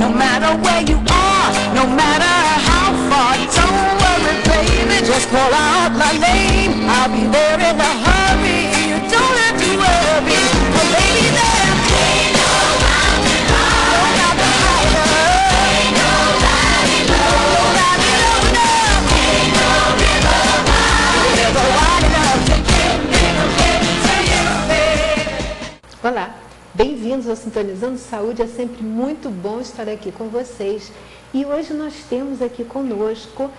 No matter where you are, no matter how far, don't worry, baby, just call out my name. I'll be there in a hurry. You don't have to worry. Oh, baby, there ain't no mountain high, no mountain higher. Ain't nobody low, nobody low enough. Ain't no river wide, river wide enough to get to you, baby. Olá, bem-vindos ao Sintonizando Saúde. É sempre muito bom estar aqui com vocês. E hoje nós temos aqui conosco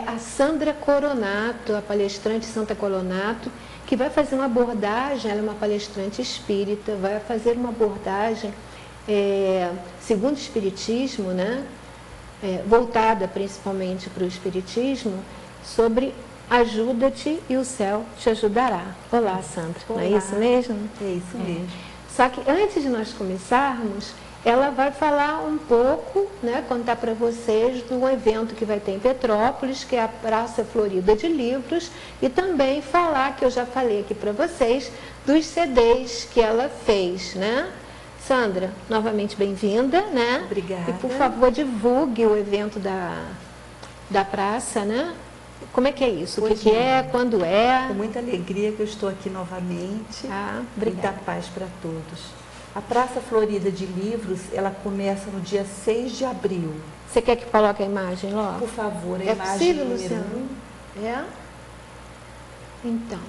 a Sandra Coronato, a palestrante Santa Coronato, que vai fazer uma abordagem. Ela é uma palestrante espírita, vai fazer uma abordagem segundo o Espiritismo, né? Voltada principalmente para o Espiritismo, sobre ajuda-te e o céu te ajudará. Olá, Sandra. Olá. Não é isso mesmo? É isso mesmo. Só que antes de nós começarmos, ela vai falar um pouco, né, contar para vocês do evento que vai ter em Petrópolis, que é a Praça Florida de Livros, e também falar, que eu já falei aqui para vocês, dos CDs que ela fez, né? Sandra, novamente bem-vinda, né? Obrigada. E, por favor, divulgue o evento da praça, né? Como é que é isso? O que é? Quando é? Com muita alegria que eu estou aqui novamente. Obrigada. Muita paz para todos. A Praça Florida de Livros, ela começa no dia 6 de abril. Você quer que coloque a imagem logo? Por favor, a É imagem possível, número Luciano? 1. É? Então,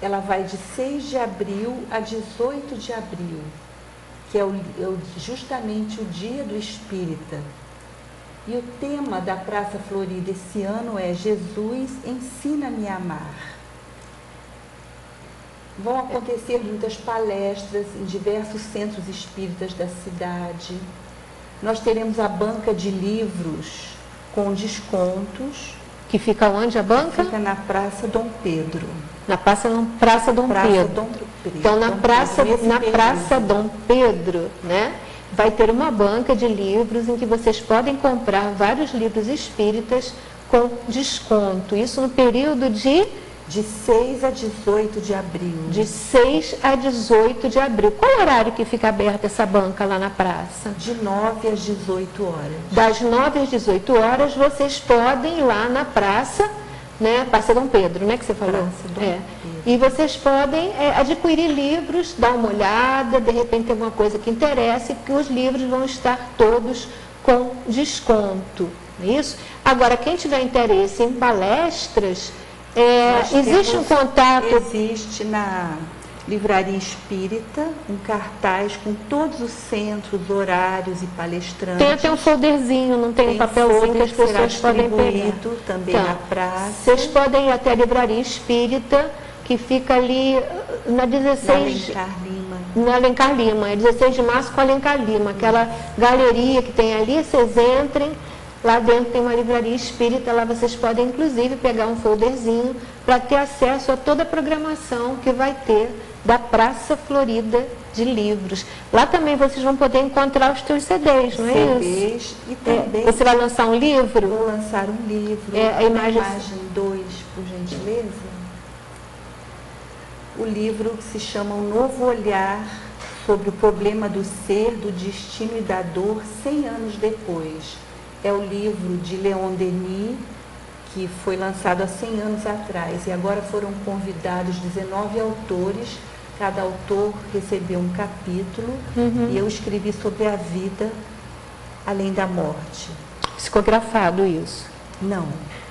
Ela vai de 6 de abril a 18 de abril, que é justamente o Dia do Espírita. E o tema da Praça Florida esse ano é Jesus, ensina-me a amar. Vão acontecer muitas palestras em diversos centros espíritas da cidade. Nós teremos a banca de livros com descontos. que fica onde a banca? Fica na Praça Dom Pedro. Na Praça Dom Pedro. Então, na Praça Dom Pedro, né, vai ter uma banca de livros em que vocês podem comprar vários livros espíritas com desconto. Isso no período de 6 a 18 de abril. De 6 a 18 de abril. Qual é o horário que fica aberta essa banca lá na praça? De 9 às 18 horas. Das 9 às 18 horas, vocês podem ir lá na praça, né? Praça Dom Pedro, né? Que você falou? Praça Dom Pedro. E vocês podem adquirir livros, dar uma olhada, de repente tem alguma coisa que interesse, porque os livros vão estar todos com desconto. Não é isso? Agora, quem tiver interesse em palestras, existe um contato? Existe na Livraria Espírita um cartaz com todos os centros, horários e palestrantes. Tem até um folderzinho, não tem um papelzinho que as pessoas podem pegar. Também na praça. Vocês podem ir até a Livraria Espírita, que fica ali na 16... Na Alencar Lima, é 16 de março com Alencar Lima, aquela galeria que tem ali, vocês entrem, lá dentro tem uma livraria espírita, lá vocês podem inclusive pegar um folderzinho para ter acesso a toda a programação que vai ter da Praça Florida de Livros. Lá também vocês vão poder encontrar os teus CDs, não é isso? E também você vai lançar um livro? Vou lançar um livro. A imagem 2, por gentileza. O livro que se chama Um Novo Olhar sobre o Problema do Ser, do Destino e da Dor 100 anos depois. É o livro de Leon Denis, que foi lançado há 100 anos atrás. E agora foram convidados 19 autores. Cada autor recebeu um capítulo. E eu escrevi sobre a vida além da morte. Psicografado isso?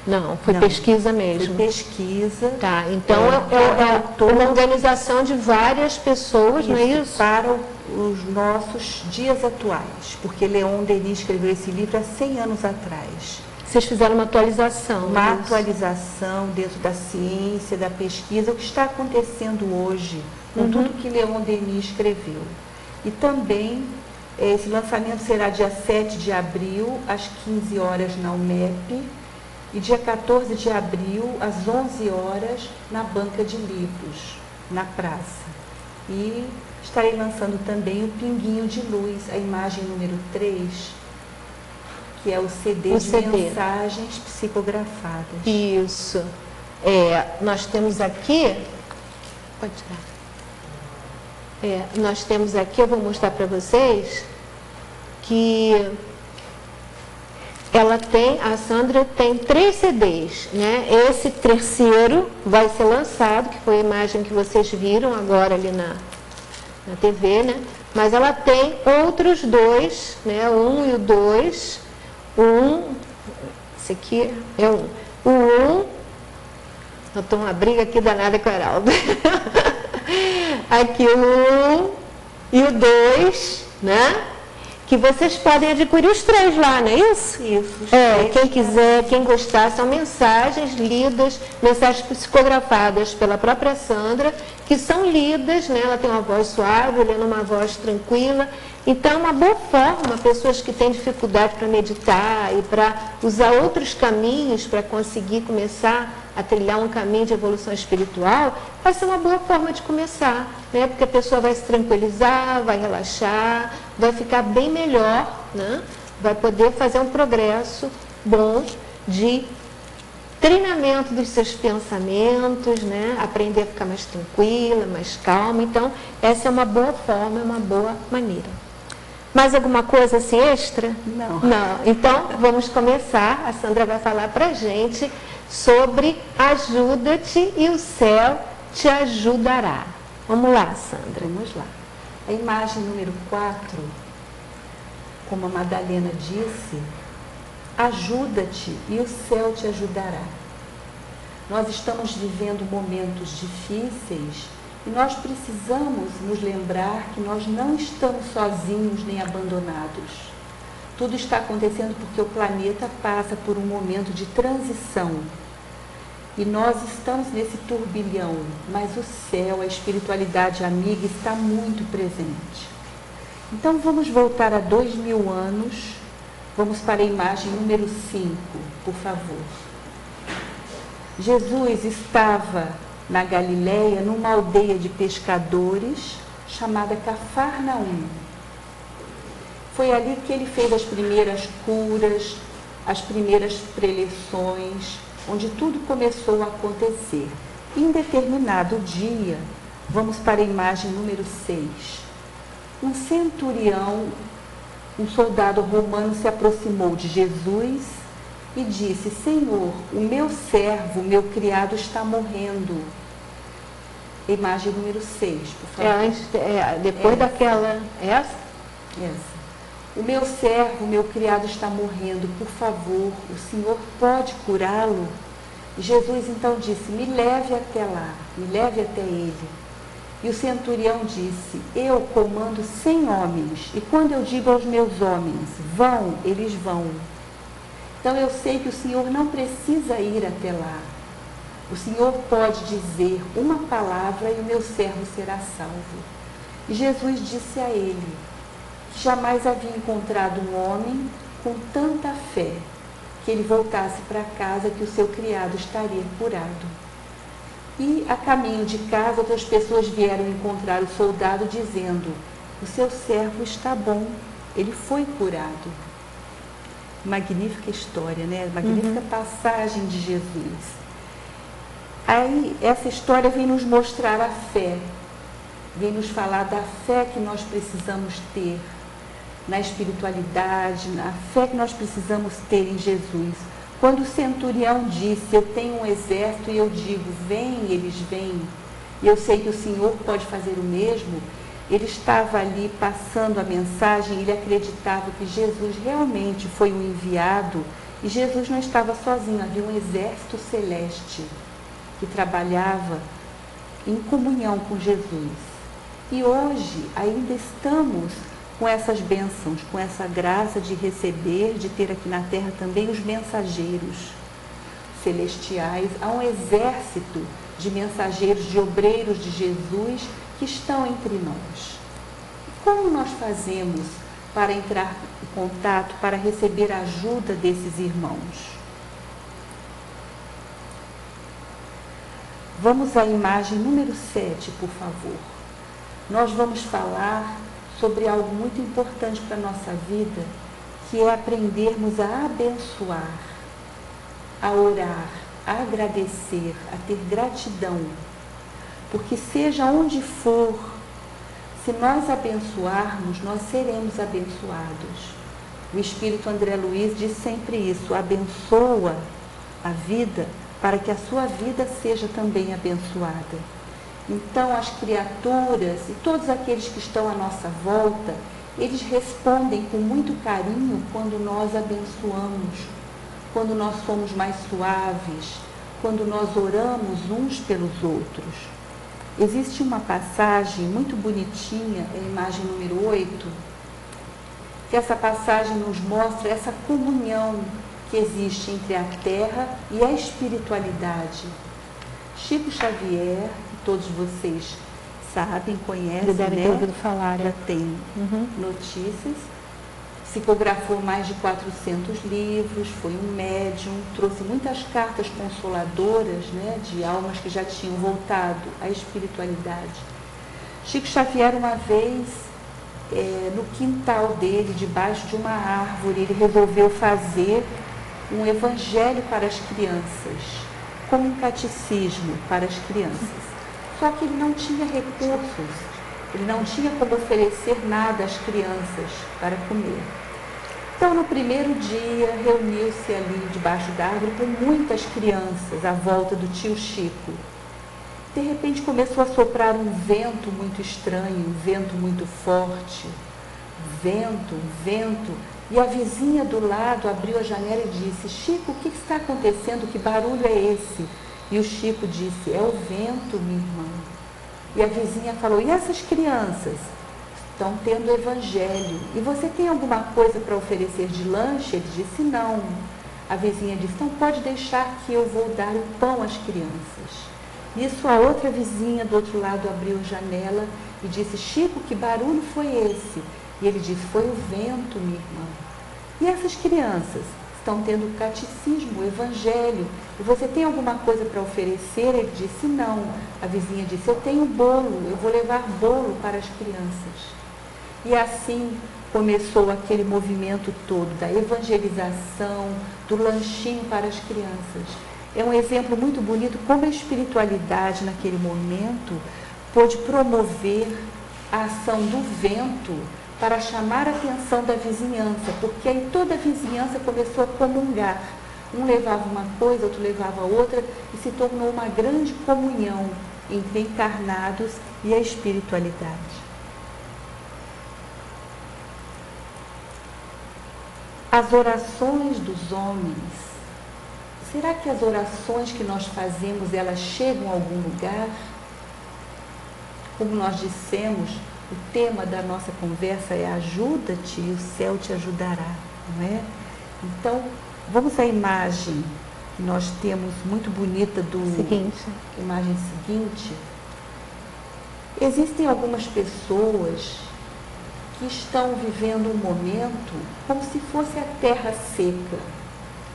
Não, foi pesquisa mesmo. Foi pesquisa. Tá, então é uma organização de várias pessoas, não é isso? Para os nossos dias atuais, porque Leon Denis escreveu esse livro há 100 anos atrás. Vocês fizeram uma atualização. Uma atualização dentro da ciência, da pesquisa, o que está acontecendo hoje, com tudo que Leon Denis escreveu. E também, esse lançamento será dia 7 de abril, às 15 horas na UMEP, e dia 14 de abril, às 11 horas, na banca de livros, na praça. E estarei lançando também o Pinguinho de Luz, a imagem número 3, que é o CD de mensagens psicografadas. Isso. Nós temos aqui... Pode tirar. Nós temos aqui, eu vou mostrar para vocês, que a Sandra tem 3 CDs, né? Esse terceiro vai ser lançado, que foi a imagem que vocês viram agora ali na TV, né? Mas ela tem outros 2, né? O 1 e o 2. Esse aqui é o 1. Eu estou uma briga aqui danada com o Heraldo. Aqui o 1 e o 2, né? Que vocês podem adquirir os 3 lá, não é isso? Isso. Quem quiser, quem gostar, são mensagens lidas, mensagens psicografadas pela própria Sandra, que são lidas, né? Ela tem uma voz suave, lendo uma voz tranquila. Então, é uma boa forma, pessoas que têm dificuldade para meditar e para usar outros caminhos para conseguir começar a trilhar um caminho de evolução espiritual, vai ser uma boa forma de começar, né? Porque a pessoa vai se tranquilizar, vai relaxar, vai ficar bem melhor, né? Vai poder fazer um progresso bom de treinamento dos seus pensamentos, né? Aprender a ficar mais tranquila, mais calma. Então, essa é uma boa forma, é uma boa maneira. Mais alguma coisa assim extra? Não. Não. Então, vamos começar. A Sandra vai falar para a gente sobre ajuda-te e o céu te ajudará. Vamos lá, Sandra. Vamos lá. A imagem número 4, como a Madalena disse, ajuda-te e o céu te ajudará. Nós estamos vivendo momentos difíceis e nós precisamos nos lembrar que nós não estamos sozinhos nem abandonados. Tudo está acontecendo porque o planeta passa por um momento de transição. E nós estamos nesse turbilhão, mas o céu, a espiritualidade amiga está muito presente. Então vamos voltar a 2000 anos, vamos para a imagem número 5, por favor. Jesus estava na Galileia, numa aldeia de pescadores, chamada Cafarnaum. Foi ali que ele fez as primeiras curas, as primeiras preleções, onde tudo começou a acontecer. Em determinado dia, vamos para a imagem número 6. Um centurião, um soldado romano, se aproximou de Jesus e disse: Senhor, o meu servo, o meu criado está morrendo. Imagem número 6, por favor. Depois daquela... Essa? O meu servo, o meu criado está morrendo, por favor, o Senhor pode curá-lo? Jesus então disse: me leve até lá, me leve até ele. E o centurião disse: eu comando 100 homens, e quando eu digo aos meus homens, vão, eles vão. Então eu sei que o Senhor não precisa ir até lá. O Senhor pode dizer uma palavra e o meu servo será salvo. E Jesus disse a ele que jamais havia encontrado um homem com tanta fé que ele voltasse para casa, que o seu criado estaria curado. E a caminho de casa, outras pessoas vieram encontrar o soldado dizendo: o seu servo está bom, ele foi curado. Magnífica história, né? Magnífica passagem de Jesus. Aí, essa história vem nos mostrar a fé, vem nos falar da fé que nós precisamos ter na espiritualidade, na fé que nós precisamos ter em Jesus. Quando o centurião disse: eu tenho um exército, e eu digo: vem, eles vêm, e eu sei que o Senhor pode fazer o mesmo, ele estava ali passando a mensagem, ele acreditava que Jesus realmente foi o enviado, e Jesus não estava sozinho, havia um exército celeste que trabalhava em comunhão com Jesus. E hoje ainda estamos com essas bênçãos, com essa graça de receber, de ter aqui na terra também os mensageiros celestiais. Há um exército de mensageiros, de obreiros de Jesus que estão entre nós. Como nós fazemos para entrar em contato, para receber a ajuda desses irmãos? Vamos à imagem número 7, por favor. Nós vamos falar sobre algo muito importante para a nossa vida, que é aprendermos a abençoar, a orar, a agradecer, a ter gratidão. Porque seja onde for, se nós abençoarmos, nós seremos abençoados. O espírito André Luiz diz sempre isso: abençoa a vida para que a sua vida seja também abençoada. Então, as criaturas e todos aqueles que estão à nossa volta, eles respondem com muito carinho quando nós abençoamos, quando nós somos mais suaves, quando nós oramos uns pelos outros. Existe uma passagem muito bonitinha, é a imagem número 8, que essa passagem nos mostra essa comunhão que existe entre a Terra e a espiritualidade. Chico Xavier, que todos vocês sabem, conhecem, devem ter ouvido falar, já tem notícias, psicografou mais de 400 livros, foi um médium, trouxe muitas cartas consoladoras, né, de almas que já tinham voltado à espiritualidade. Chico Xavier, uma vez, no quintal dele, debaixo de uma árvore, ele resolveu fazer um evangelho para as crianças, como um catecismo para as crianças. Só que ele não tinha recursos, ele não tinha como oferecer nada às crianças para comer. Então, no primeiro dia, reuniu-se ali debaixo da árvore com muitas crianças à volta do tio Chico. De repente começou a soprar um vento muito estranho, um vento muito forte, um vento, e a vizinha do lado abriu a janela e disse: Chico, o que está acontecendo? Que barulho é esse? E o Chico disse: é o vento, minha irmã. E a vizinha falou: e essas crianças? Estão tendo evangelho. E você tem alguma coisa para oferecer de lanche? Ele disse: não. A vizinha disse: então pode deixar que eu vou dar o pão às crianças. Nisso a outra vizinha do outro lado abriu a janela e disse: Chico, que barulho foi esse? E ele disse: foi o vento, minha irmã. E essas crianças estão tendo o catecismo, o evangelho, e você tem alguma coisa para oferecer? Ele disse: não. A vizinha disse: eu tenho bolo, eu vou levar bolo para as crianças. E assim começou aquele movimento todo da evangelização, do lanchinho para as crianças. É um exemplo muito bonito como a espiritualidade naquele momento pôde promover a ação do vento para chamar a atenção da vizinhança, porque aí toda a vizinhança começou a comungar. Um levava uma coisa, outro levava outra, e se tornou uma grande comunhão entre encarnados e a espiritualidade. As orações dos homens. Será que as orações que nós fazemos, elas chegam a algum lugar? Como nós dissemos, o tema da nossa conversa é ajuda-te e o céu te ajudará, não é? Então, vamos à imagem que nós temos muito bonita imagem seguinte. Existem algumas pessoas que estão vivendo um momento como se fosse a terra seca,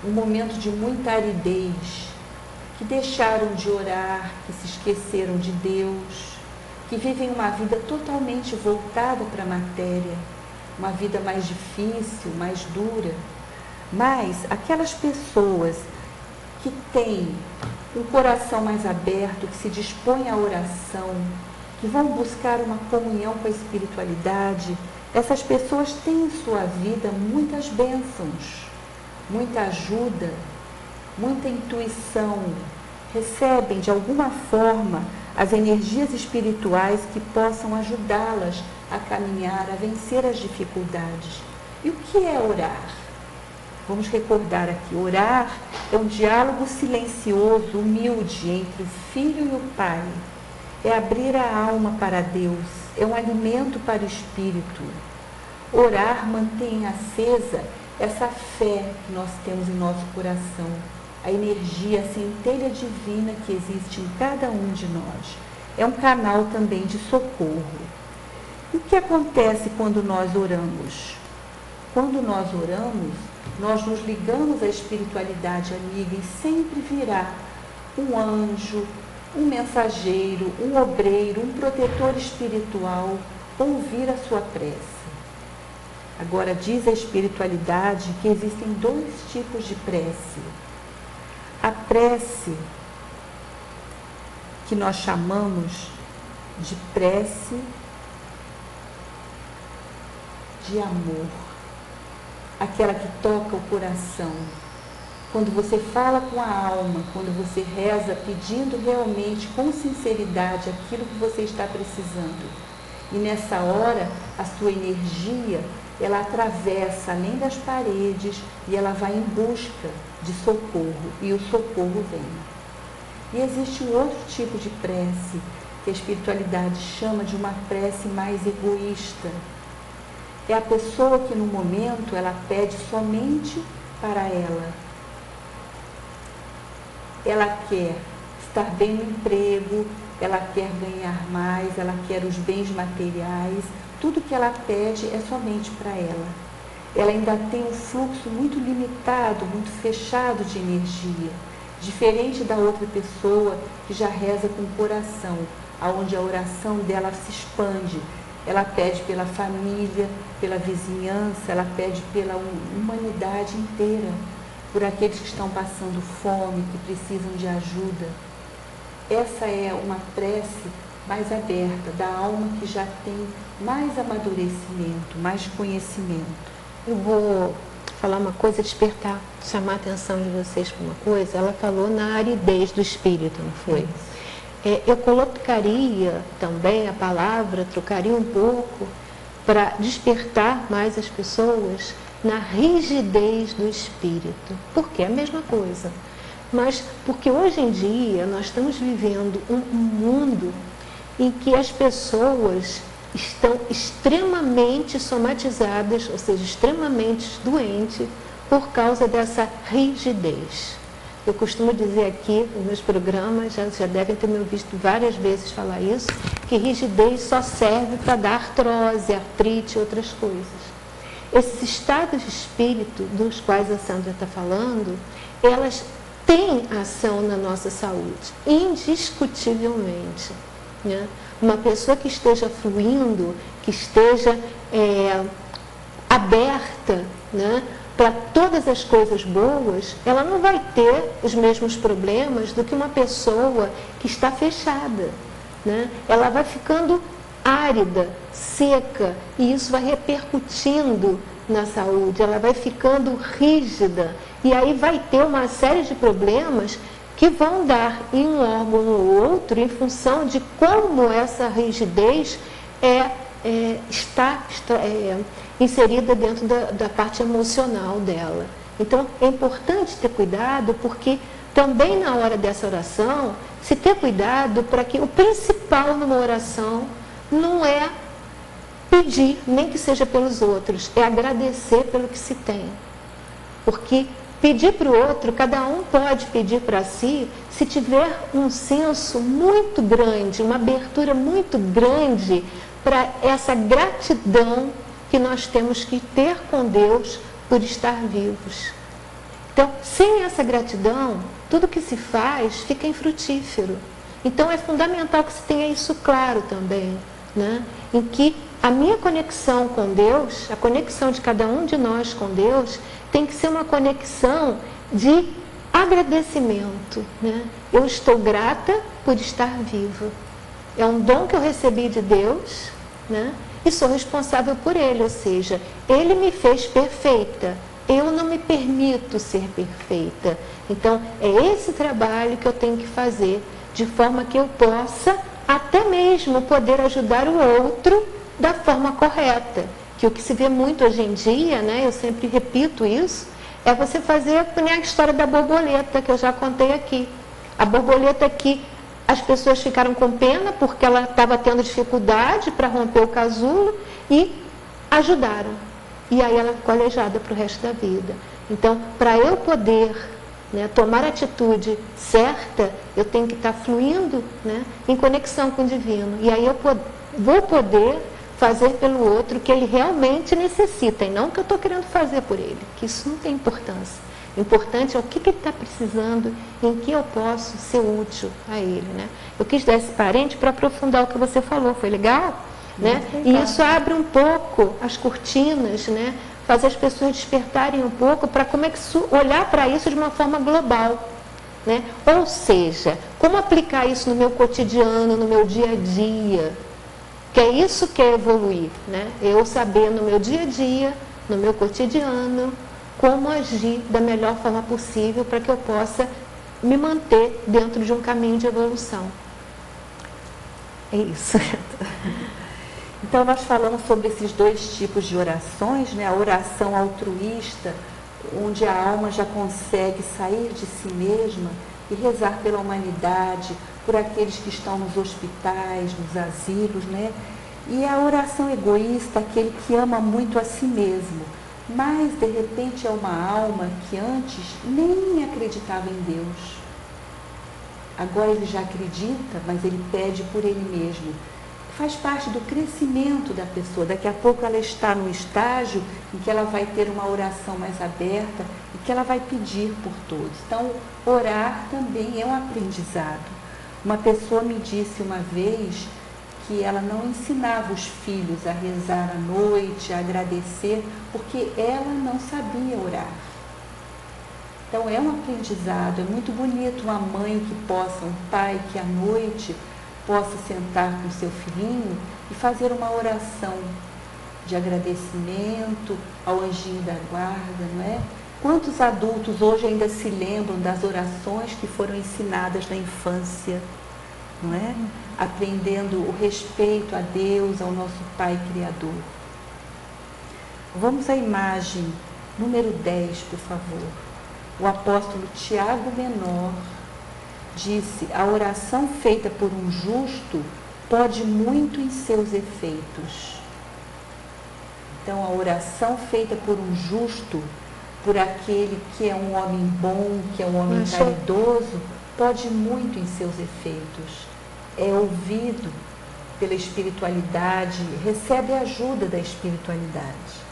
um momento de muita aridez, que deixaram de orar, que se esqueceram de Deus, que vivem uma vida totalmente voltada para a matéria, uma vida mais difícil, mais dura. Mas aquelas pessoas que têm um coração mais aberto, que se dispõem à oração, que vão buscar uma comunhão com a espiritualidade, essas pessoas têm em sua vida muitas bênçãos, muita ajuda, muita intuição, recebem de alguma forma as energias espirituais que possam ajudá-las a caminhar, a vencer as dificuldades. E o que é orar? Vamos recordar aqui, orar é um diálogo silencioso, humilde entre o filho e o pai. É abrir a alma para Deus, é um alimento para o espírito. Orar mantém acesa essa fé que nós temos em nosso coração, a energia, a centelha divina que existe em cada um de nós. É um canal também de socorro. E o que acontece quando nós oramos? Quando nós oramos, nós nos ligamos à espiritualidade amiga e sempre virá um anjo, um mensageiro, um obreiro, um protetor espiritual ouvir a sua prece. Agora, diz a espiritualidade que existem dois tipos de prece. A prece que nós chamamos de prece de amor. aquela que toca o coração. Quando você fala com a alma, quando você reza pedindo realmente com sinceridade aquilo que você está precisando. E nessa hora, a sua energia, ela atravessa além das paredes e ela vai em busca de socorro, e o socorro vem. E existe um outro tipo de prece, que a espiritualidade chama de uma prece mais egoísta. É a pessoa que no momento ela pede somente para ela. Ela quer estar bem no emprego, ela quer ganhar mais, ela quer os bens materiais, tudo que ela pede é somente para ela. Ela ainda tem um fluxo muito limitado, muito fechado de energia, diferente da outra pessoa que já reza com o coração, onde a oração dela se expande. Ela pede pela família, pela vizinhança, ela pede pela humanidade inteira, por aqueles que estão passando fome, que precisam de ajuda. Essa é uma prece mais aberta, da alma que já tem mais amadurecimento, mais conhecimento. Eu vou falar uma coisa, despertar, chamar a atenção de vocês para uma coisa. Ela falou na aridez do espírito, não foi? Eu colocaria também a palavra, trocaria um pouco, para despertar mais as pessoas na rigidez do espírito. Porque é a mesma coisa. Mas porque hoje em dia nós estamos vivendo um mundo em que as pessoas estão extremamente somatizadas, ou seja, extremamente doentes, por causa dessa rigidez. Eu costumo dizer aqui nos meus programas, já devem ter me ouvido várias vezes falar isso, que rigidez só serve para dar artrose, artrite e outras coisas. Esses estados de espírito dos quais a Sandra está falando, elas têm ação na nossa saúde, indiscutivelmente, né? Uma pessoa que esteja fluindo, que esteja aberta, né, para todas as coisas boas, ela não vai ter os mesmos problemas do que uma pessoa que está fechada, né? Ela vai ficando árida, seca, e isso vai repercutindo na saúde, ela vai ficando rígida, e aí vai ter uma série de problemas que vão dar em um órgão ou outro em função de como essa rigidez está inserida dentro da parte emocional dela. Então, é importante ter cuidado, porque também na hora dessa oração, se ter cuidado para que o principal numa oração não é pedir, nem que seja pelos outros, é agradecer pelo que se tem. Porque pedir para o outro, cada um pode pedir para si, se tiver um senso muito grande, uma abertura muito grande para essa gratidão que nós temos que ter com Deus por estar vivos. Então, sem essa gratidão, tudo que se faz fica infrutífero. Então, é fundamental que se tenha isso claro também, né? Em que a minha conexão com Deus, a conexão de cada um de nós com Deus, tem que ser uma conexão de agradecimento, né? Eu estou grata por estar viva. É um dom que eu recebi de Deus, né? E sou responsável por ele, ou seja, ele me fez perfeita. Eu não me permito ser perfeita. Então, é esse trabalho que eu tenho que fazer, de forma que eu possa até mesmo poder ajudar o outro da forma correta. Que o que se vê muito hoje em dia, né, eu sempre repito isso, é você fazer nem a história da borboleta, que eu já contei aqui. A borboleta que as pessoas ficaram com pena porque ela estava tendo dificuldade para romper o casulo e ajudaram. E aí ela ficou aleijada para o resto da vida. Então, para eu poder, né, tomar a atitude certa, eu tenho que estar fluindo, né, em conexão com o divino. E aí eu vou poder fazer pelo outro o que ele realmente necessita, e não o que eu estou querendo fazer por ele, que isso não tem importância. O importante é o que ele está precisando, em que eu posso ser útil a ele, né? Eu quis dar esse parente para aprofundar o que você falou, foi legal? Né? E isso abre um pouco as cortinas, né? Fazer as pessoas despertarem um pouco para como é que olhar para isso de uma forma global, né? Ou seja, como aplicar isso no meu cotidiano, no meu dia a dia, que é isso que é evoluir, né? Eu saber no meu dia a dia no meu cotidiano, como agir da melhor forma possível para que eu possa me manter dentro de um caminho de evolução. É isso. Então, nós falamos sobre esses dois tipos de orações, né? A oração altruísta, onde a alma já consegue sair de si mesma e rezar pela humanidade, por aqueles que estão nos hospitais, nos asilos, né? E a oração egoísta, aquele que ama muito a si mesmo, mas de repente é uma alma que antes nem acreditava em Deus. Agora ele já acredita, mas ele pede por ele mesmo. Faz parte do crescimento da pessoa. Daqui a pouco ela está no estágio em que ela vai ter uma oração mais aberta e que ela vai pedir por todos. Então, orar também é um aprendizado. Uma pessoa me disse uma vez que ela não ensinava os filhos a rezar à noite, a agradecer, porque ela não sabia orar. Então é um aprendizado, é muito bonito uma mãe que possa, um pai que à noite possa sentar com seu filhinho e fazer uma oração de agradecimento ao anjinho da guarda, não é? Quantos adultos hoje ainda se lembram das orações que foram ensinadas na infância, não é? Aprendendo o respeito a Deus, ao nosso Pai Criador. Vamos à imagem número 10, por favor. O apóstolo Tiago Menor disse: a oração feita por um justo pode muito em seus efeitos. Então, a oração feita por um justo, por aquele que é um homem bom, que é um homem caridoso, pode muito em seus efeitos. É ouvido pela espiritualidade, recebe a ajuda da espiritualidade.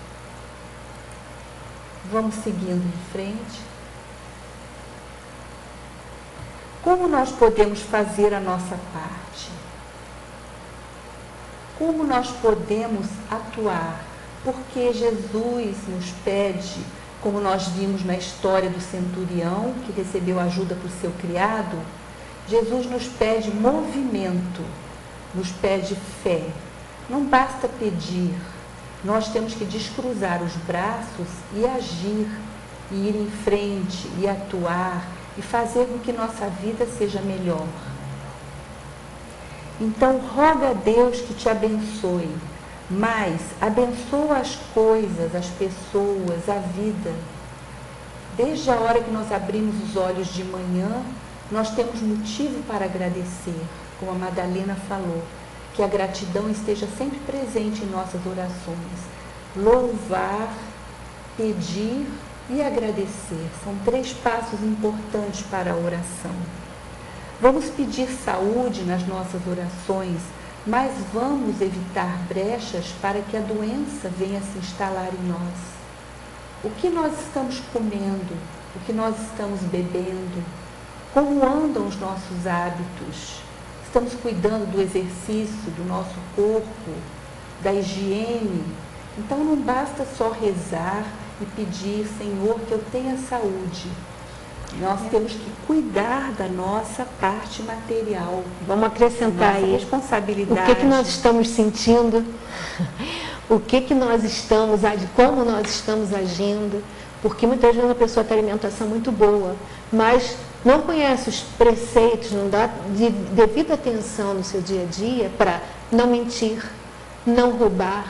Vamos seguindo em frente. Como nós podemos fazer a nossa parte? Como nós podemos atuar? Porque Jesus nos pede, como nós vimos na história do centurião, que recebeu ajuda por seu criado, Jesus nos pede movimento, nos pede fé. Não basta pedir, nós temos que descruzar os braços e agir, e ir em frente, e atuar, e fazer com que nossa vida seja melhor. Então, roga a Deus que te abençoe, mas abençoa as coisas, as pessoas, a vida. Desde a hora que nós abrimos os olhos de manhã, nós temos motivo para agradecer, como a Madalena falou, que a gratidão esteja sempre presente em nossas orações. Louvar, pedir e agradecer. São 3 passos importantes para a oração. Vamos pedir saúde nas nossas orações, mas vamos evitar brechas para que a doença venha se instalar em nós. O que nós estamos comendo? O que nós estamos bebendo? Como andam os nossos hábitos? Estamos cuidando do exercício do nosso corpo, da higiene? Então não basta só rezar e pedir, Senhor, que eu tenha saúde. Nós temos que cuidar da nossa parte material. Vamos acrescentar aí responsabilidade. O que nós estamos sentindo, o que nós estamos, como nós estamos agindo, porque muitas vezes uma pessoa tem alimentação muito boa, mas não conhece os preceitos, não dá devida atenção no seu dia a dia para não mentir, não roubar,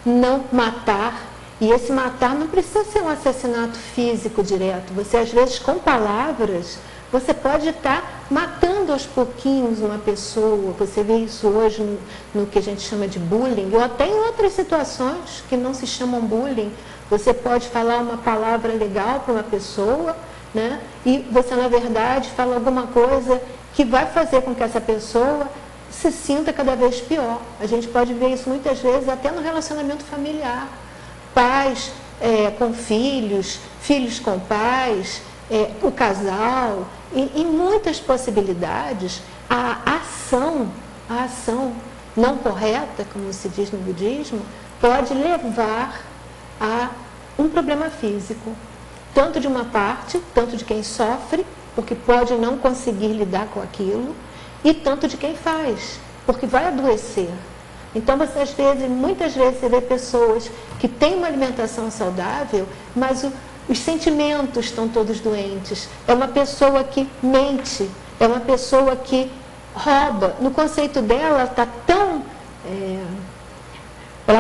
não matar. E esse matar não precisa ser um assassinato físico direto. Você, às vezes, com palavras, você pode estar matando aos pouquinhos uma pessoa. Você vê isso hoje no que a gente chama de bullying, ou até em outras situações que não se chamam bullying. Você pode falar uma palavra legal para uma pessoa, né? E você, na verdade, fala alguma coisa que vai fazer com que essa pessoa se sinta cada vez pior. A gente pode ver isso muitas vezes até no relacionamento familiar. Pais com filhos, filhos com pais, o casal, em muitas possibilidades, a ação não correta, como se diz no budismo, pode levar a um problema físico, tanto de uma parte, tanto de quem sofre, porque pode não conseguir lidar com aquilo, e tanto de quem faz, porque vai adoecer. Então, você, muitas vezes, você vê pessoas que têm uma alimentação saudável, mas os sentimentos estão todos doentes. É uma pessoa que mente, é uma pessoa que rouba. No conceito dela, ela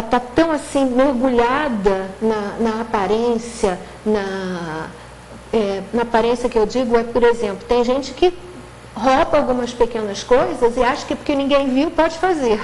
está tão assim, mergulhada na aparência, na aparência que eu digo por exemplo, tem gente que rouba algumas pequenas coisas e acha que porque ninguém viu pode fazer.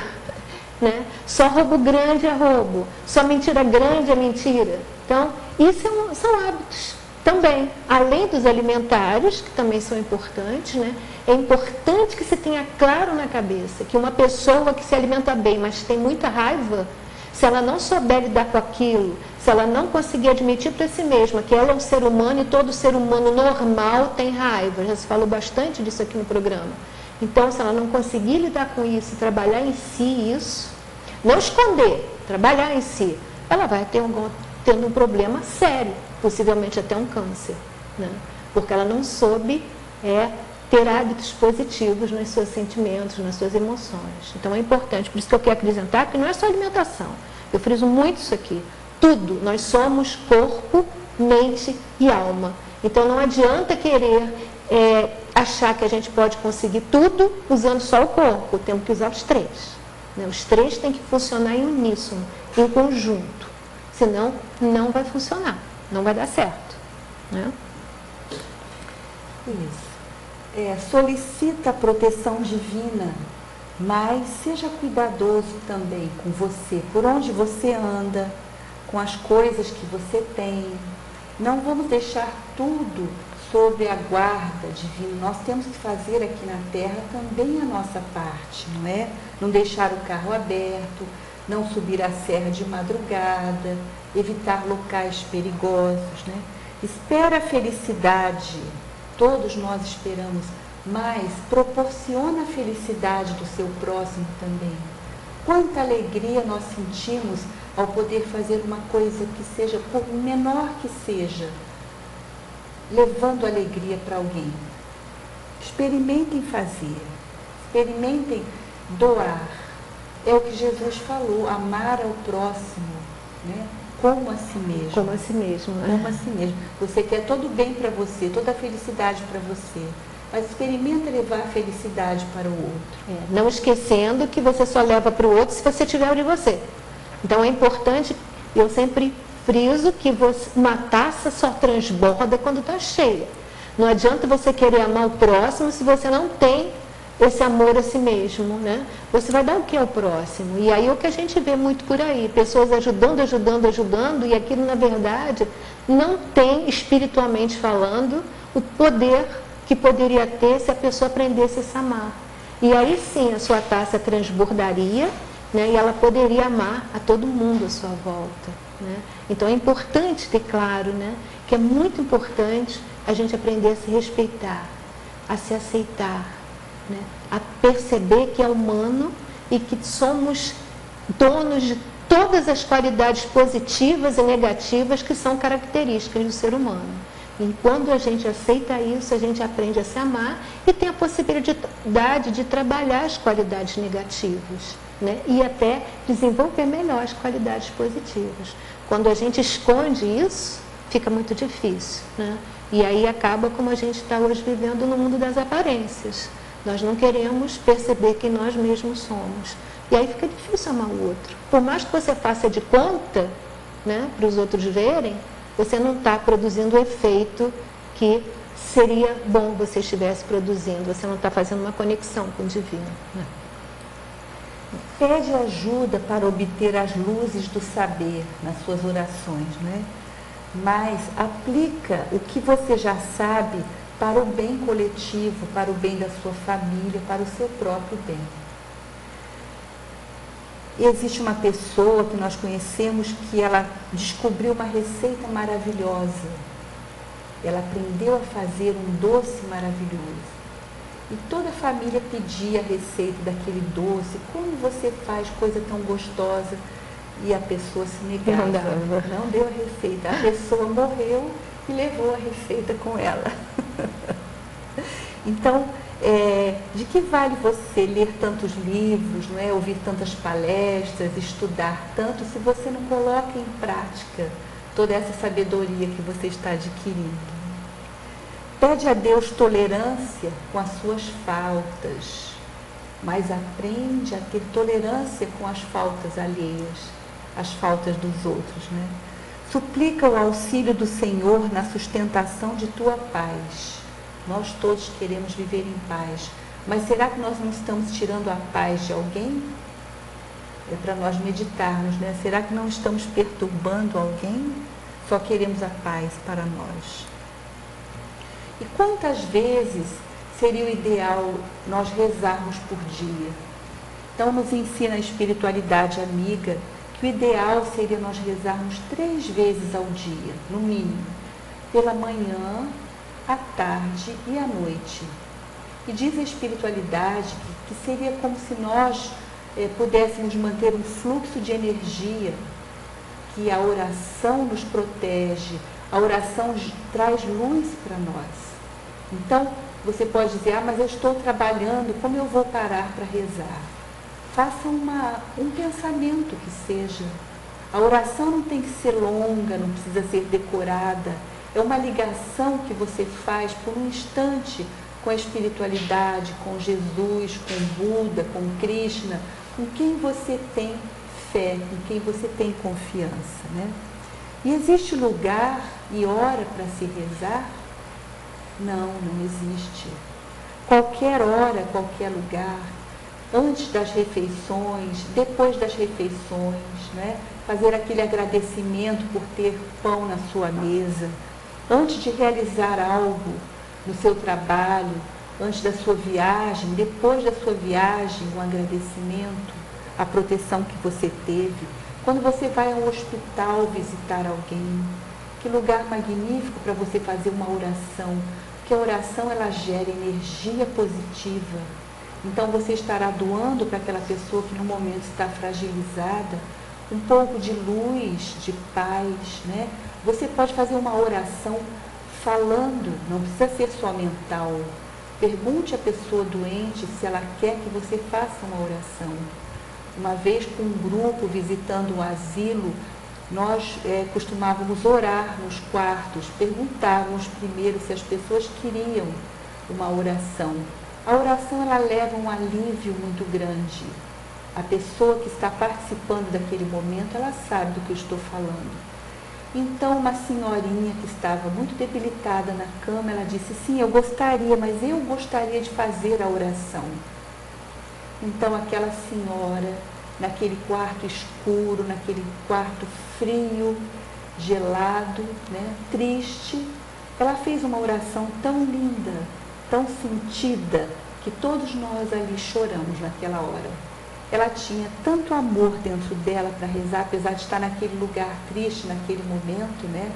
Né? Só roubo grande é roubo, só mentira grande é mentira. Então, isso são hábitos também, além dos alimentares, que também são importantes, né? É importante que você tenha claro na cabeça que uma pessoa que se alimenta bem, mas tem muita raiva, se ela não souber lidar com aquilo, se ela não conseguir admitir para si mesma que ela é um ser humano e todo ser humano normal tem raiva, já se falou bastante disso aqui no programa. Então, se ela não conseguir lidar com isso e trabalhar em si isso, não esconder, trabalhar em si, ela vai tendo um problema sério, possivelmente até um câncer, né? Porque ela não soube ter hábitos positivos nos seus sentimentos, nas suas emoções. Então é importante, por isso que eu quero acrescentar que não é só alimentação, eu friso muito isso aqui, tudo, nós somos corpo, mente e alma. Então não adianta querer achar que a gente pode conseguir tudo usando só o corpo, temos que usar os três. Né? Os três têm que funcionar em uníssono, em conjunto, senão não vai funcionar, não vai dar certo. Né? Isso. Solicita a proteção divina, mas seja cuidadoso também com você, por onde você anda, com as coisas que você tem. Não vamos deixar tudo sob a guarda divina. Nós temos que fazer aqui na Terra também a nossa parte, não é? Não deixar o carro aberto, não subir a serra de madrugada, evitar locais perigosos, né? Espera a felicidade, todos nós esperamos, mas proporciona a felicidade do seu próximo também. Quanta alegria nós sentimos ao poder fazer uma coisa que seja, por menor que seja, levando alegria para alguém. Experimentem fazer, experimentem doar. É o que Jesus falou, amar ao próximo, né? Como a si mesmo. Como a si mesmo. Né? Como a si mesmo. Você quer todo o bem para você, toda a felicidade para você, mas experimenta levar a felicidade para o outro. Não esquecendo que você só leva para o outro se você tiver de você. Então é importante, eu sempre friso que uma taça só transborda quando está cheia. Não adianta você querer amar o próximo se você não tem esse amor a si mesmo, né? Você vai dar o que ao próximo? E aí é o que a gente vê muito por aí, pessoas ajudando, e aquilo, na verdade, não tem, espiritualmente falando, o poder que poderia ter se a pessoa aprendesse a se amar. E aí sim a sua taça transbordaria, né? E ela poderia amar a todo mundo à sua volta, né? Então é importante ter claro, né? Que é muito importante a gente aprender a se respeitar, a se aceitar, né? A perceber que é humano e que somos donos de todas as qualidades positivas e negativas que são características do ser humano. E quando a gente aceita isso, a gente aprende a se amar e tem a possibilidade de trabalhar as qualidades negativas, né? E até desenvolver melhor as qualidades positivas. Quando a gente esconde isso, fica muito difícil, né? E aí acaba como a gente está hoje vivendo no mundo das aparências. Nós não queremos perceber quem nós mesmos somos. E aí fica difícil amar o outro. Por mais que você faça de conta, né, para os outros verem, você não está produzindo o efeito que seria bom você estivesse produzindo. Você não está fazendo uma conexão com o divino. Né? Pede ajuda para obter as luzes do saber nas suas orações, né? Mas aplica o que você já sabe para o bem coletivo, para o bem da sua família, para o seu próprio bem. Existe uma pessoa que nós conhecemos que ela descobriu uma receita maravilhosa. Ela aprendeu a fazer um doce maravilhoso. E toda a família pedia a receita daquele doce. Como você faz coisa tão gostosa? E a pessoa se negava. Não deu a receita. A pessoa morreu e levou a receita com ela. Então, de que vale você ler tantos livros, não é? Ouvir tantas palestras, estudar tanto, se você não coloca em prática toda essa sabedoria que você está adquirindo? Pede a Deus tolerância com as suas faltas, mas aprende a ter tolerância com as faltas alheias, as faltas dos outros, né? Suplica o auxílio do Senhor na sustentação de tua paz. Nós todos queremos viver em paz, mas será que nós não estamos tirando a paz de alguém? É para nós meditarmos, né? Será que não estamos perturbando alguém? Só queremos a paz para nós. E quantas vezes seria o ideal nós rezarmos por dia? Então nos ensina a espiritualidade amiga que o ideal seria nós rezarmos 3 vezes ao dia, no mínimo, pela manhã, à tarde e à noite. E diz a espiritualidade que seria como se nós pudéssemos manter um fluxo de energia, que a oração nos protege, a oração traz luz para nós. Então, você pode dizer, mas eu estou trabalhando, como eu vou parar para rezar? Faça um pensamento que seja. A oração não tem que ser longa, não precisa ser decorada. É uma ligação que você faz por um instante com a espiritualidade, com Jesus, com Buda, com Krishna, com quem você tem fé, com quem você tem confiança, né? E existe lugar e hora para se rezar? Não, não existe. Qualquer hora, qualquer lugar, antes das refeições, depois das refeições, né? Fazer aquele agradecimento por ter pão na sua mesa, antes de realizar algo no seu trabalho, antes da sua viagem, depois da sua viagem, um agradecimento, a proteção que você teve. Quando você vai ao hospital visitar alguém, que lugar magnífico para você fazer uma oração, porque a oração ela gera energia positiva. Então você estará doando para aquela pessoa que no momento está fragilizada um pouco de luz, de paz, né? Você pode fazer uma oração falando, não precisa ser só mental. Pergunte à pessoa doente se ela quer que você faça uma oração. Uma vez com um grupo visitando um asilo, nós costumávamos orar nos quartos, perguntávamos primeiro se as pessoas queriam uma oração. A oração ela leva um alívio muito grande. A pessoa que está participando daquele momento, ela sabe do que eu estou falando. Então, uma senhorinha que estava muito debilitada na cama, ela disse, sim, eu gostaria, mas eu gostaria de fazer a oração. Então, aquela senhora, naquele quarto escuro, naquele quarto frio, gelado, né, triste, ela fez uma oração tão linda, tão sentida, que todos nós ali choramos naquela hora. Ela tinha tanto amor dentro dela para rezar, apesar de estar naquele lugar triste, naquele momento, né?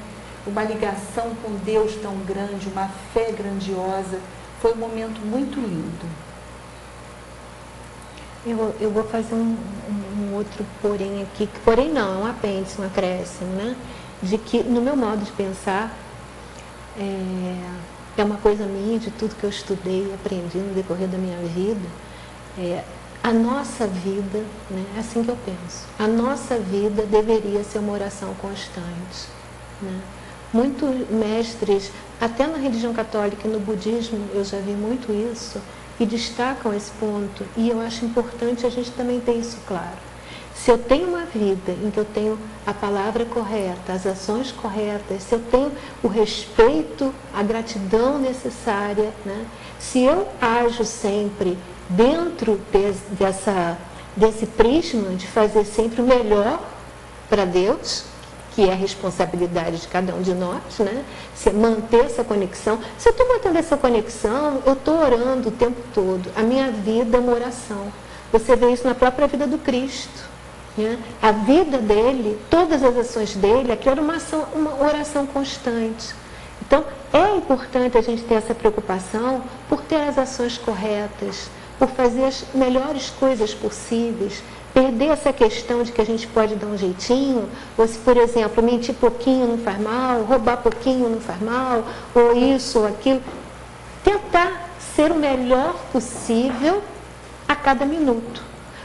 Uma ligação com Deus tão grande, uma fé grandiosa. Foi um momento muito lindo. Eu vou fazer um outro porém aqui, porém não, é um apêndice, um acréscimo, né? De que, no meu modo de pensar, é uma coisa minha, de tudo que eu estudei e aprendi no decorrer da minha vida, a nossa vida, né, é assim que eu penso, a nossa vida deveria ser uma oração constante, né? Muitos mestres, até na religião católica e no budismo, eu já vi muito isso, e destacam esse ponto, e eu acho importante a gente também ter isso claro. Se eu tenho uma vida em que eu tenho a palavra correta, as ações corretas, se eu tenho o respeito, a gratidão necessária, né? Se eu ajo sempre dentro desse prisma de fazer sempre o melhor para Deus, que é a responsabilidade de cada um de nós, né? Se manter essa conexão. Se eu estou mantendo essa conexão, eu estou orando o tempo todo. A minha vida é uma oração. Você vê isso na própria vida do Cristo, né? A vida dele, todas as ações dele, aquilo era uma oração constante. Então, é importante a gente ter essa preocupação por ter as ações corretas, por fazer as melhores coisas possíveis, perder essa questão de que a gente pode dar um jeitinho, ou se, por exemplo, mentir pouquinho não faz mal, roubar pouquinho não faz mal, ou isso ou aquilo. Tentar ser ser o melhor possível a cada minuto.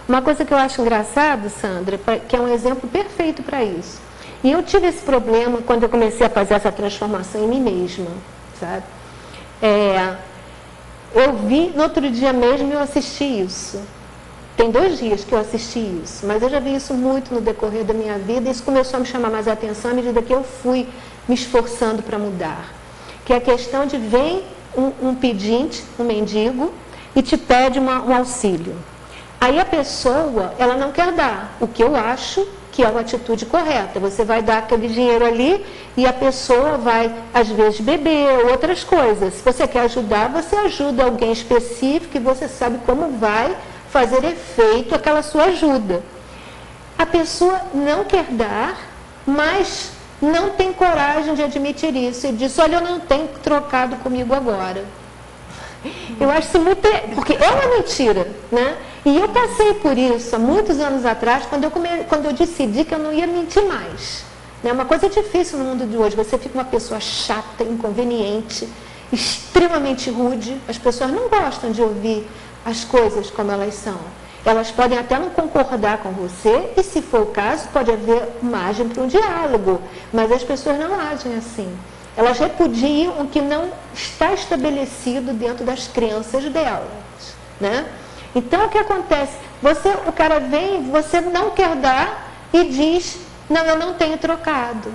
Uma coisa que eu acho engraçado, Sandra, que é um exemplo perfeito para isso. E eu tive esse problema quando eu comecei a fazer essa transformação em mim mesma, sabe? Eu vi, no outro dia mesmo, eu assisti isso. Tem 2 dias que eu assisti isso, mas eu já vi isso muito no decorrer da minha vida e isso começou a me chamar mais a atenção à medida que eu fui me esforçando para mudar. Que é a questão de vem um pedinte, um mendigo, e te pede um auxílio. Aí a pessoa, ela não quer dar, o que eu acho que é uma atitude correta. Você vai dar aquele dinheiro ali e a pessoa vai, às vezes, beber, outras coisas. Se você quer ajudar, você ajuda alguém específico e você sabe como vai fazer efeito aquela sua ajuda. A pessoa não quer dar, mas não tem coragem de admitir isso e diz, olha, eu não tenho trocado comigo agora. Eu acho isso muito... Porque é uma mentira, né? E eu passei por isso há muitos anos atrás, quando eu decidi que eu não ia mentir mais. É uma coisa difícil no mundo de hoje. Você fica uma pessoa chata, inconveniente, extremamente rude. As pessoas não gostam de ouvir as coisas como elas são. Elas podem até não concordar com você e, se for o caso, pode haver margem para um diálogo. Mas as pessoas não agem assim. Elas repudiam o que não está estabelecido dentro das crenças delas, né? Então, o que acontece? O cara vem, você não quer dar e diz, não, eu não tenho trocado.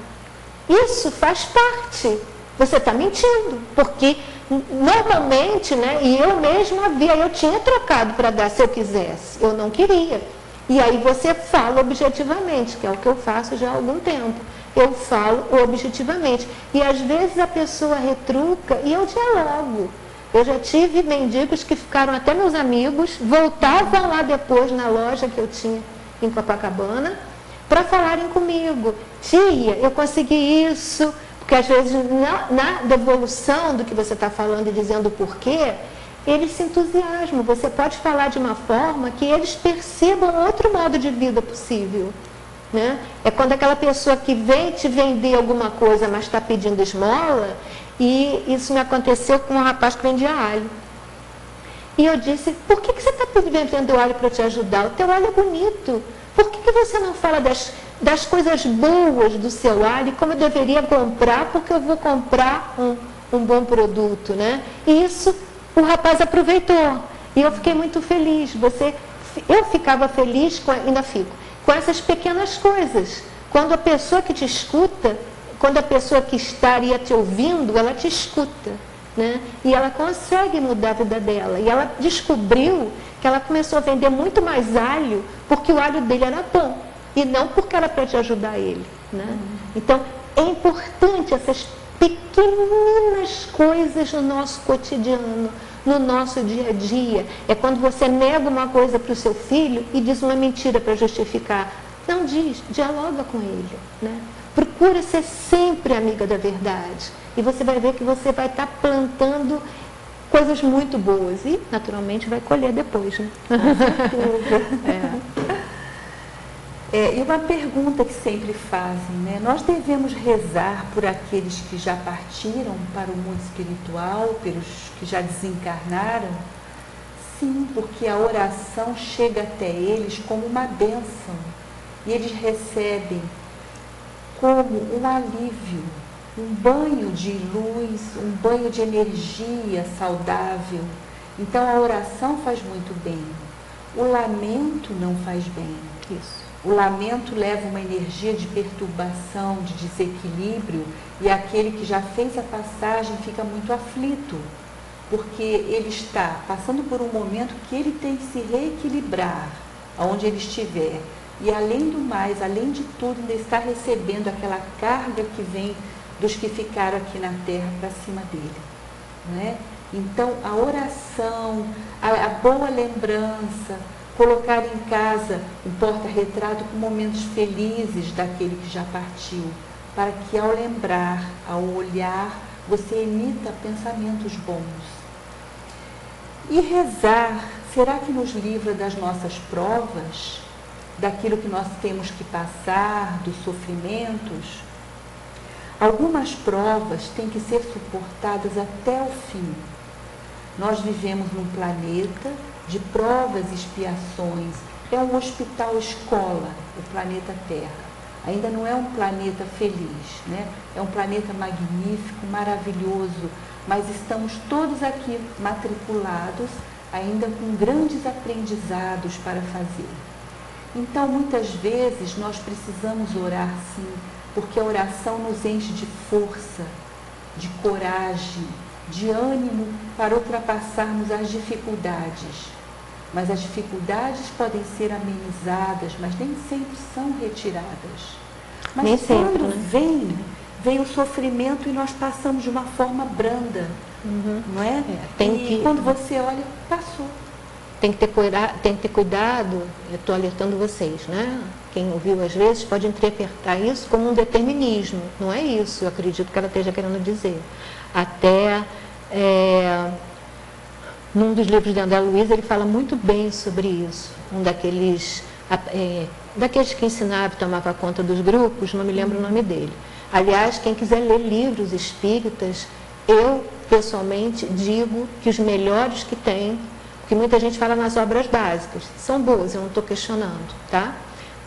Isso faz parte. Você está mentindo, porque normalmente, né, e eu mesma eu tinha trocado para dar se eu quisesse, eu não queria. E aí você fala objetivamente, que é o que eu faço já há algum tempo. Eu falo objetivamente. E às vezes a pessoa retruca e eu dialogo. Eu já tive mendigos que ficaram até meus amigos, voltavam lá depois na loja que eu tinha em Copacabana, para falarem comigo. Tia, eu consegui isso, porque às vezes na devolução do que você está falando e dizendo o porquê, eles se entusiasmam. Você pode falar de uma forma que eles percebam outro modo de vida possível. Né? É quando aquela pessoa que vem te vender alguma coisa, mas está pedindo esmola, e isso me aconteceu com um rapaz que vendia alho. E eu disse, por que você está vendendo alho para te ajudar? O teu alho é bonito. Por que você não fala das coisas boas do seu alho e como eu deveria comprar, porque eu vou comprar um bom produto, né? E isso o rapaz aproveitou. E eu fiquei muito feliz. Eu ficava feliz, ainda fico, com essas pequenas coisas. Quando a pessoa que te escuta, quando a pessoa que estaria te ouvindo, ela te escuta, né? E ela consegue mudar a vida dela. E ela descobriu que ela começou a vender muito mais alho porque o alho dele era bom e não porque era para te ajudar ele, né? Então, é importante essas pequeninas coisas no nosso cotidiano, no nosso dia a dia. É quando você nega uma coisa para o seu filho e diz uma mentira para justificar. Não diz, dialoga com ele, né? Procura ser sempre amiga da verdade. E você vai ver que você vai estar plantando coisas muito boas. E, naturalmente, vai colher depois, né? E uma pergunta que sempre fazem, né? Nós devemos rezar por aqueles que já partiram para o mundo espiritual, pelos que já desencarnaram? Sim, porque a oração chega até eles como uma bênção. E eles recebem como um alívio, um banho de luz, um banho de energia saudável. Então a oração faz muito bem. O lamento não faz bem. Isso. O lamento leva uma energia de perturbação, de desequilíbrio, e aquele que já fez a passagem fica muito aflito, porque ele está passando por um momento que ele tem que se reequilibrar, aonde ele estiver. E além do mais, além de tudo, ainda está recebendo aquela carga que vem dos que ficaram aqui na Terra para cima dele, né? Então, a oração, a boa lembrança, colocar em casa um porta-retrato com momentos felizes daquele que já partiu, para que ao lembrar, ao olhar, você emita pensamentos bons. E rezar, será que nos livra das nossas provas? Daquilo que nós temos que passar, dos sofrimentos? Algumas provas têm que ser suportadas até o fim. Nós vivemos num planeta de provas e expiações. É um hospital-escola, o planeta Terra. Ainda não é um planeta feliz, né? É um planeta magnífico, maravilhoso, mas estamos todos aqui matriculados, ainda com grandes aprendizados para fazer. Então, muitas vezes, nós precisamos orar sim, porque a oração nos enche de força, de coragem, de ânimo para ultrapassarmos as dificuldades. Mas as dificuldades podem ser amenizadas, mas nem sempre são retiradas. Mas nem sempre, quando né? vem o sofrimento e nós passamos de uma forma branda, não é? E quando você olha, passou. Tem que ter cuidado, eu estou alertando vocês, né? Quem ouviu às vezes pode interpretar isso como um determinismo. Não é isso, eu acredito que ela esteja querendo dizer. Até num dos livros de André Luiz, ele fala muito bem sobre isso. Um daqueles que ensinava e tomava conta dos grupos, não me lembro o nome dele. Aliás, quem quiser ler livros espíritas, eu pessoalmente digo que os melhores que tem, porque muita gente fala nas obras básicas, são boas, eu não estou questionando, tá?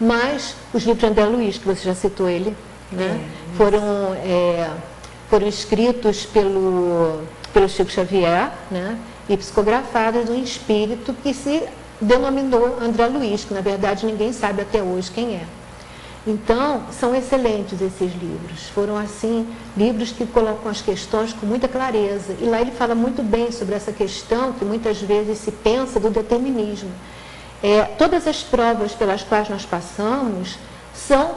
Mas os livros de André Luiz, que você já citou ele, né? Foram escritos pelo Chico Xavier, né? E psicografados de um espírito que se denominou André Luiz, que na verdade ninguém sabe até hoje quem é. Então, são excelentes esses livros. Foram, assim, livros que colocam as questões com muita clareza. E lá ele fala muito bem sobre essa questão que muitas vezes se pensa do determinismo. Todas as provas pelas quais nós passamos são...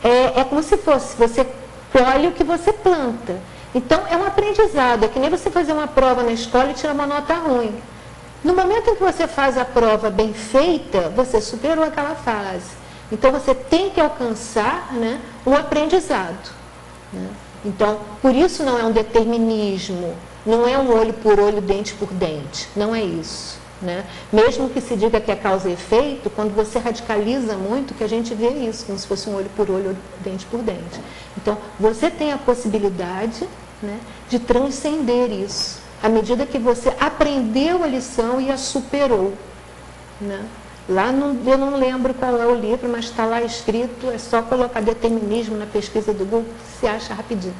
É como se fosse, você colhe o que você planta. Então, é um aprendizado. É que nem você fazer uma prova na escola e tirar uma nota ruim. No momento em que você faz a prova bem feita, você superou aquela fase. Então, você tem que alcançar, né, um aprendizado. Né? Então, por isso não é um determinismo, não é um olho por olho, dente por dente. Não é isso. Né? Mesmo que se diga que é causa e efeito, quando você radicaliza muito, que a gente vê isso, como se fosse um olho por olho, dente por dente. Então, você tem a possibilidade, né, de transcender isso, à medida que você aprendeu a lição e a superou. Né? Lá, eu não lembro qual é o livro, mas está lá escrito, é só colocar determinismo na pesquisa do Google, que se acha rapidinho,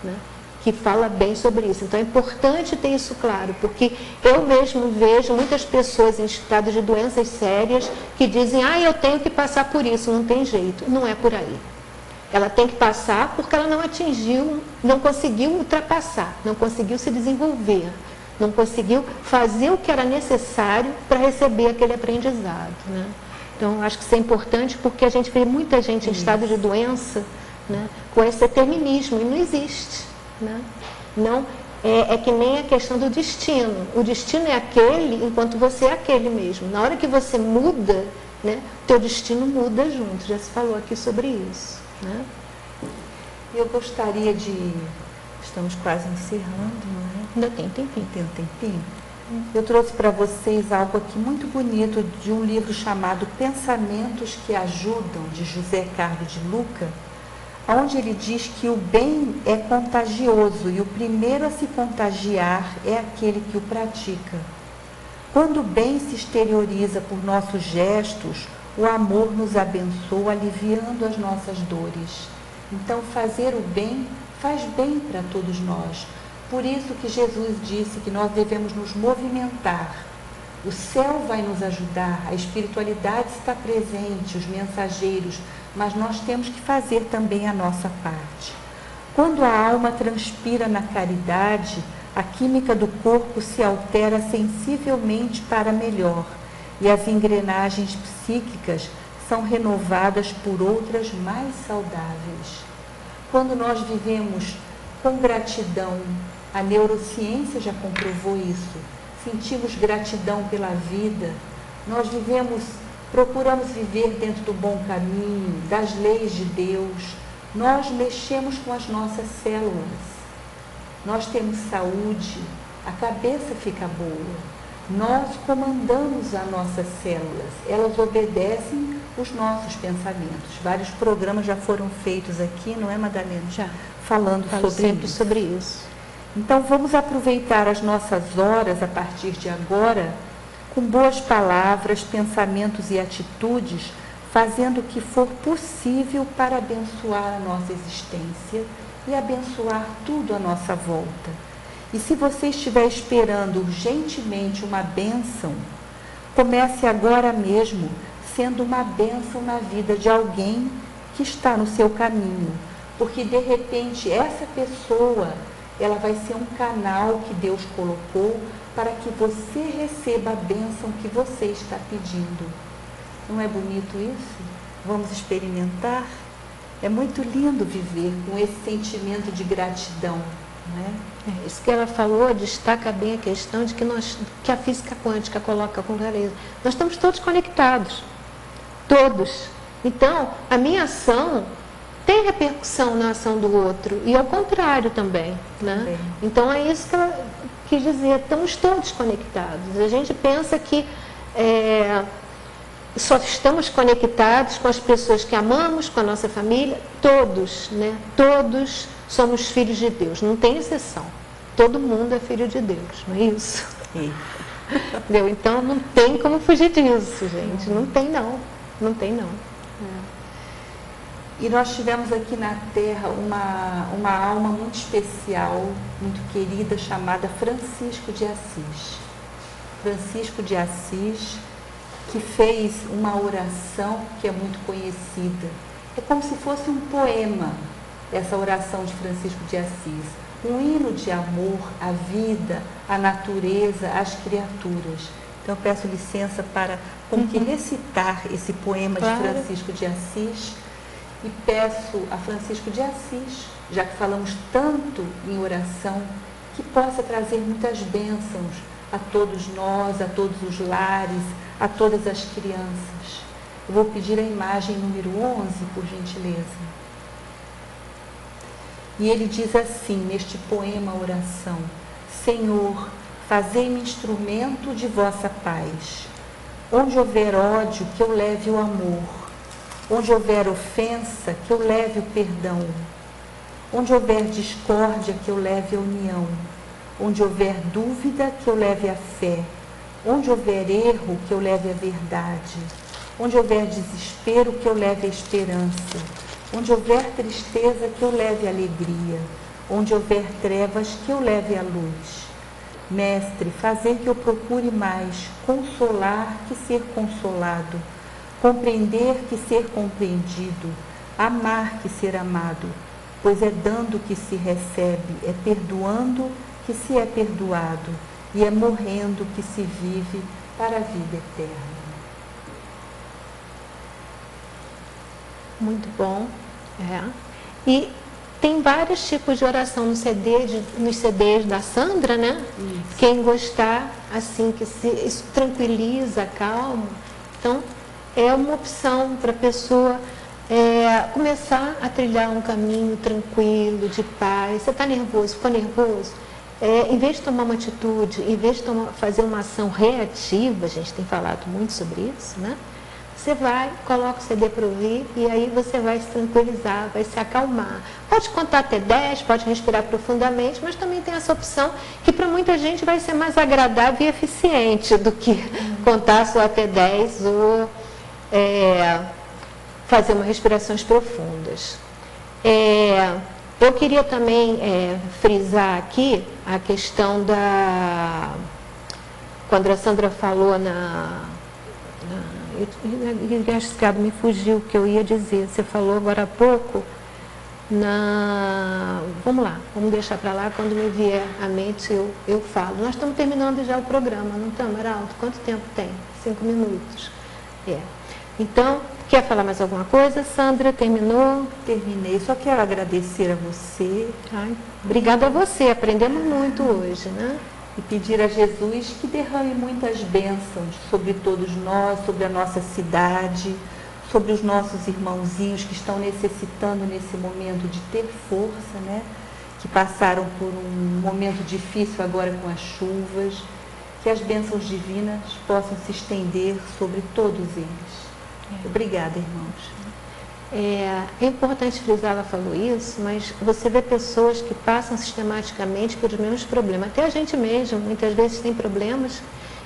né? Que fala bem sobre isso. Então, é importante ter isso claro, porque eu mesmo vejo muitas pessoas em estado de doenças sérias que dizem, eu tenho que passar por isso, não tem jeito. Não é por aí. Ela tem que passar porque ela não atingiu, não conseguiu ultrapassar, não conseguiu se desenvolver, não conseguiu fazer o que era necessário para receber aquele aprendizado. Né? Então, acho que isso é importante porque a gente vê muita gente em estado de doença, né, com esse determinismo, e não existe. Né? Não, é que nem a questão do destino. O destino é aquele enquanto você é aquele mesmo. Na hora que você muda, né, teu destino muda junto. Já se falou aqui sobre isso. Né? Eu gostaria de... Estamos quase encerrando, não é? Ainda tem tempinho. Tem um tempinho? Eu trouxe para vocês algo aqui muito bonito de um livro chamado Pensamentos que Ajudam, de José Carlos de Luca, onde ele diz que o bem é contagioso e o primeiro a se contagiar é aquele que o pratica. Quando o bem se exterioriza por nossos gestos, o amor nos abençoa, aliviando as nossas dores. Então, fazer o bem faz bem para todos nós. Por isso que Jesus disse que nós devemos nos movimentar. O céu vai nos ajudar, a espiritualidade está presente, os mensageiros, mas nós temos que fazer também a nossa parte. Quando a alma transpira na caridade, a química do corpo se altera sensivelmente para melhor e as engrenagens psíquicas são renovadas por outras mais saudáveis. Quando nós vivemos com gratidão, a neurociência já comprovou isso, sentimos gratidão pela vida, nós procuramos viver dentro do bom caminho, das leis de Deus, nós mexemos com as nossas células, nós temos saúde, a cabeça fica boa, nós comandamos as nossas células, elas obedecem os nossos pensamentos. Vários programas já foram feitos aqui, não é, Madalena? Já. Falando Falo sobre sempre isso. sobre isso. Então vamos aproveitar as nossas horas a partir de agora com boas palavras, pensamentos e atitudes, fazendo o que for possível para abençoar a nossa existência e abençoar tudo à nossa volta. E se você estiver esperando urgentemente uma bênção, comece agora mesmo sendo uma bênção na vida de alguém que está no seu caminho, porque de repente essa pessoa, ela vai ser um canal que Deus colocou para que você receba a bênção que você está pedindo. Não é bonito isso? Vamos experimentar? É muito lindo viver com esse sentimento de gratidão, não é? Isso que ela falou destaca bem a questão de que a física quântica coloca com clareza. Nós estamos todos conectados, todos. Então, a minha ação tem repercussão na ação do outro e ao contrário também, né? Então é isso que ela quis dizer, estamos todos conectados. A gente pensa que só estamos conectados com as pessoas que amamos, com a nossa família, todos, né? Todos somos filhos de Deus, não tem exceção. Todo mundo é filho de Deus, não é isso? Entendeu? Então não tem como fugir disso, gente. Não tem não, não tem não. E nós tivemos aqui na Terra uma alma muito especial, muito querida, chamada Francisco de Assis. Francisco de Assis, que fez uma oração que é muito conhecida. É como se fosse um poema, essa oração de Francisco de Assis. Um hino de amor à vida, à natureza, às criaturas. Então eu peço licença para como que recitar esse poema de Francisco de Assis. E peço a Francisco de Assis, já que falamos tanto em oração, que possa trazer muitas bênçãos a todos nós, a todos os lares, a todas as crianças. Eu vou pedir a imagem número 11, por gentileza. E ele diz assim, neste poema oração: Senhor, fazei-me instrumento de vossa paz. Onde houver ódio, que eu leve o amor. Onde houver ofensa, que eu leve o perdão. Onde houver discórdia, que eu leve a união. Onde houver dúvida, que eu leve a fé. Onde houver erro, que eu leve a verdade. Onde houver desespero, que eu leve a esperança. Onde houver tristeza, que eu leve a alegria. Onde houver trevas, que eu leve a luz. Mestre, fazer que eu procure mais consolar que ser consolado. Compreender que ser compreendido, amar que ser amado, pois é dando que se recebe, é perdoando que se é perdoado, e é morrendo que se vive para a vida eterna. Muito bom. E tem vários tipos de oração nos CDs da Sandra, né? Isso. Quem gostar, assim, que isso tranquiliza, acalma. Então, é uma opção para a pessoa começar a trilhar um caminho tranquilo, de paz. Você está nervoso, ficou nervoso? Em vez de tomar uma atitude, em vez de fazer uma ação reativa, a gente tem falado muito sobre isso, né? Você vai, coloca o CD para ouvir e aí você vai se tranquilizar, vai se acalmar. Pode contar até 10, pode respirar profundamente, mas também tem essa opção que para muita gente vai ser mais agradável e eficiente do que contar só até 10 ou fazer umas respirações profundas. Eu queria também frisar aqui a questão quando a Sandra falou me fugiu o que eu ia dizer. Você falou agora há pouco vamos lá, vamos deixar para lá, quando me vier à mente eu falo. Nós estamos terminando já o programa, não estamos, Araldo? Quanto tempo tem? 5 minutos. Então, quer falar mais alguma coisa, Sandra? Terminou? Terminei. Só quero agradecer a você. Obrigada a você. Aprendemos muito hoje, né? E pedir a Jesus que derrame muitas bênçãos sobre todos nós, sobre a nossa cidade, sobre os nossos irmãozinhos que estão necessitando nesse momento de ter força, né? Que passaram por um momento difícil agora com as chuvas. Que as bênçãos divinas possam se estender sobre todos eles. Obrigada, irmãos. é importante frisar, ela falou isso, mas você vê pessoas que passam sistematicamente pelos mesmos problemas. Até a gente mesmo, muitas vezes, tem problemas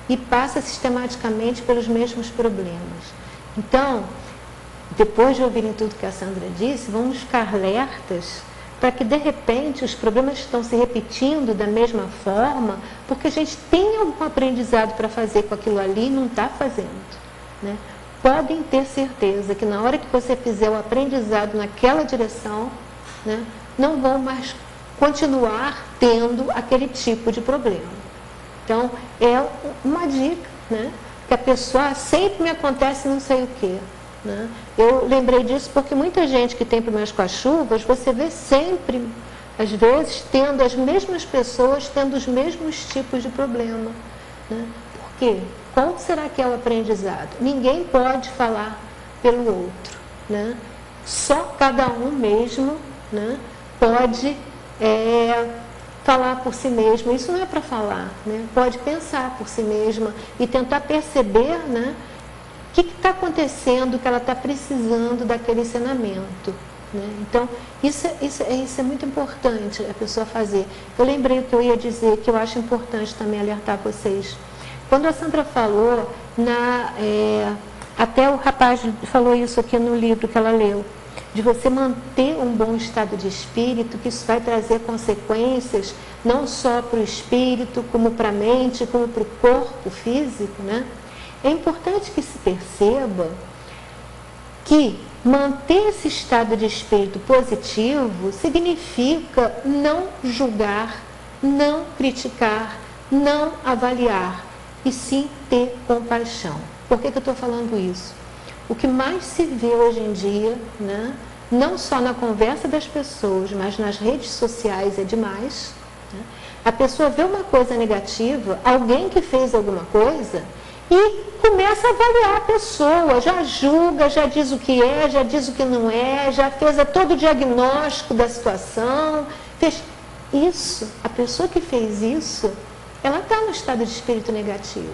e passa sistematicamente pelos mesmos problemas. Então, depois de ouvirem tudo que a Sandra disse, vamos ficar alertas para que, de repente, os problemas estão se repetindo da mesma forma, porque a gente tem algum aprendizado para fazer com aquilo ali e não está fazendo, né? Podem ter certeza que na hora que você fizer o aprendizado naquela direção, né, não vão mais continuar tendo aquele tipo de problema. Então, é uma dica, né, que a pessoa sempre me acontece não sei o quê. Né? Eu lembrei disso porque muita gente que tem problemas com as chuvas, você vê sempre, às vezes, tendo as mesmas pessoas, tendo os mesmos tipos de problema. Né? Por quê? Qual será que é o aprendizado? Ninguém pode falar pelo outro. Né? Só cada um mesmo, né, pode falar por si mesmo. Isso não é para falar. Né? Pode pensar por si mesma e tentar perceber, né, o que está acontecendo, que ela está precisando daquele ensinamento. Né? Então, isso é muito importante a pessoa fazer. Eu lembrei o que eu ia dizer, que eu acho importante também alertar vocês. Quando a Sandra falou, até o rapaz falou isso aqui no livro que ela leu, de você manter um bom estado de espírito, que isso vai trazer consequências não só para o espírito, como para a mente, como para o corpo físico, né? É importante que se perceba que manter esse estado de espírito positivo significa não julgar, não criticar, não avaliar, e sim ter compaixão. Por que eu estou falando isso? O que mais se vê hoje em dia, né, não só na conversa das pessoas, mas nas redes sociais é demais. Né? A pessoa vê uma coisa negativa, alguém que fez alguma coisa, e começa a avaliar a pessoa, já julga, já diz o que é, já diz o que não é, já fez todo o diagnóstico da situação. Fez isso, a pessoa que fez isso, ela está no estado de espírito negativo.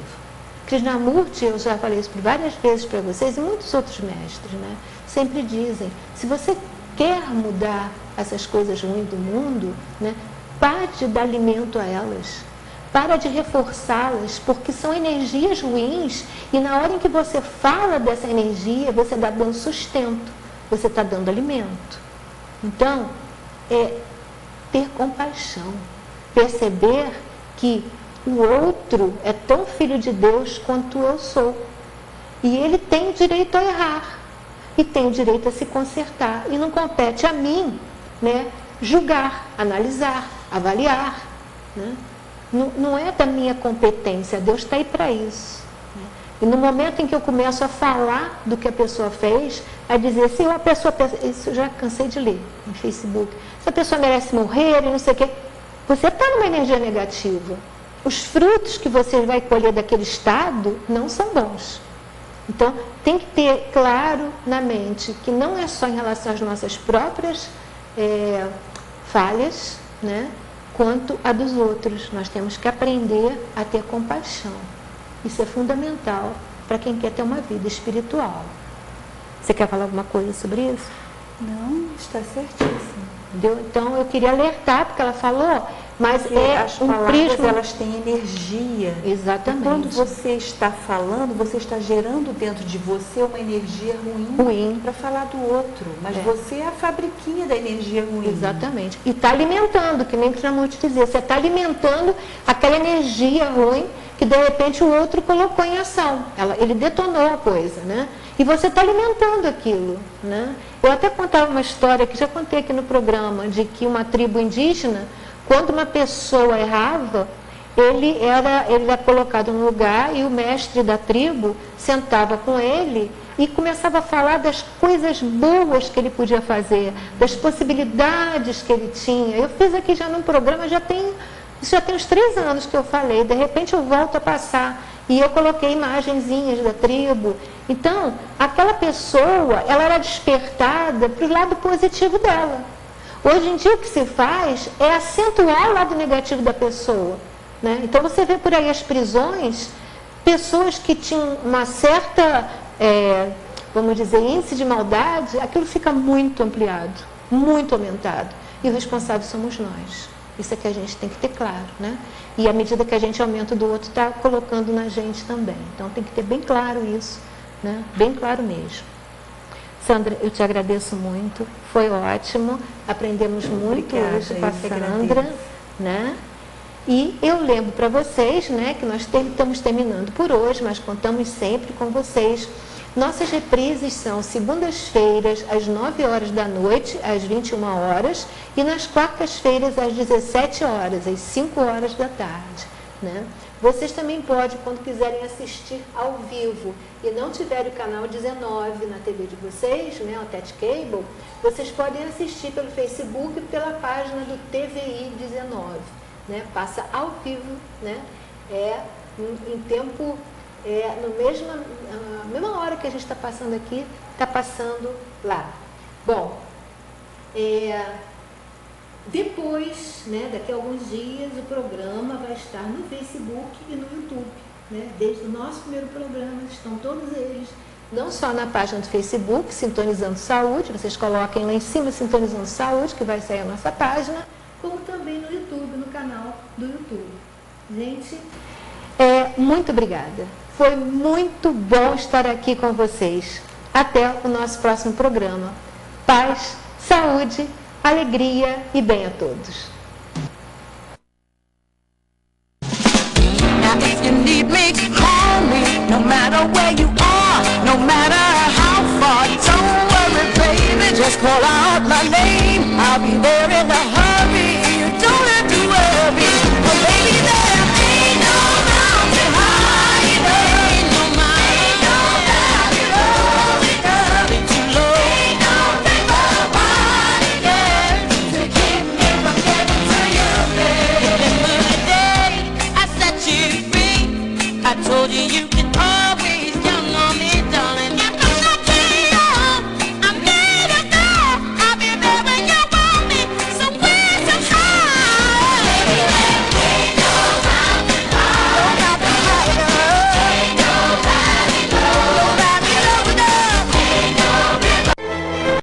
Krishnamurti, eu já falei isso por várias vezes para vocês, e muitos outros mestres, né, sempre dizem, se você quer mudar essas coisas ruins do mundo, né, pare de dar alimento a elas. Para de reforçá-las, porque são energias ruins e na hora em que você fala dessa energia, você está dando sustento, você está dando alimento. Então, é ter compaixão, perceber que o outro é tão filho de Deus quanto eu sou. E ele tem o direito a errar, e tem o direito a se consertar. E não compete a mim, né, julgar, analisar, avaliar, né? Não é da minha competência, Deus está aí para isso. Né? E no momento em que eu começo a falar do que a pessoa fez, a dizer, se a pessoa, isso eu já cansei de ler no Facebook, se a pessoa merece morrer e não sei o quê, você está numa energia negativa. Os frutos que você vai colher daquele estado não são bons. Então, tem que ter claro na mente que não é só em relação às nossas próprias falhas, né, quanto a dos outros. Nós temos que aprender a ter compaixão. Isso é fundamental para quem quer ter uma vida espiritual. Você quer falar alguma coisa sobre isso? Não, está certíssimo. Entendeu? Então, eu queria alertar, porque ela falou, mas as palavras, prisma, elas têm energia. Exatamente. E quando você está falando, você está gerando dentro de você uma energia ruim para falar do outro. Mas você é a fabriquinha da energia ruim. Exatamente. E está alimentando, que nem o Krishnamurti dizia, você está alimentando aquela energia ruim que de repente o outro colocou em ação. Ele detonou a coisa, né? E você está alimentando aquilo, né? Eu até contava uma história que já contei aqui no programa, de que uma tribo indígena, quando uma pessoa errava, ele era colocado num lugar e o mestre da tribo sentava com ele e começava a falar das coisas boas que ele podia fazer, das possibilidades que ele tinha. Eu fiz aqui já num programa, isso já tem uns 3 anos que eu falei, de repente eu volto a passar e eu coloquei imagenzinhas da tribo. Então, aquela pessoa, ela era despertada para o lado positivo dela. Hoje em dia o que se faz é acentuar o lado negativo da pessoa. Né? Então você vê por aí as prisões, pessoas que tinham uma certa, vamos dizer, índice de maldade, aquilo fica muito ampliado, muito aumentado. E o responsável somos nós. Isso é que a gente tem que ter claro, né? E à medida que a gente aumenta o do outro, está colocando na gente também. Então tem que ter bem claro isso, né? Bem claro mesmo. Sandra, eu te agradeço muito, foi ótimo, aprendemos muito hoje com a Sandra, né? E eu lembro para vocês, né, que nós estamos terminando por hoje, mas contamos sempre com vocês. Nossas reprises são segundas-feiras, às 9 horas da noite, às 21 horas, e nas quartas-feiras, às 17 horas, às 5 horas da tarde, né? Vocês também podem, quando quiserem assistir ao vivo e não tiverem o canal 19 na TV de vocês, né, o TET Cable, vocês podem assistir pelo Facebook e pela página do TVI 19. Né, passa ao vivo, né, em tempo, na mesma hora que a gente está passando aqui, está passando lá. Bom, depois, né, daqui a alguns dias, o programa vai estar no Facebook e no YouTube. Né, desde o nosso primeiro programa, estão todos eles, não só na página do Facebook, Sintonizando Saúde, vocês coloquem lá em cima Sintonizando Saúde, que vai sair a nossa página, como também no YouTube, no canal do YouTube. Gente, muito obrigada. Foi muito bom estar aqui com vocês. Até o nosso próximo programa. Paz, saúde, alegria e bem a todos. Now if you need me, call me, no matter where you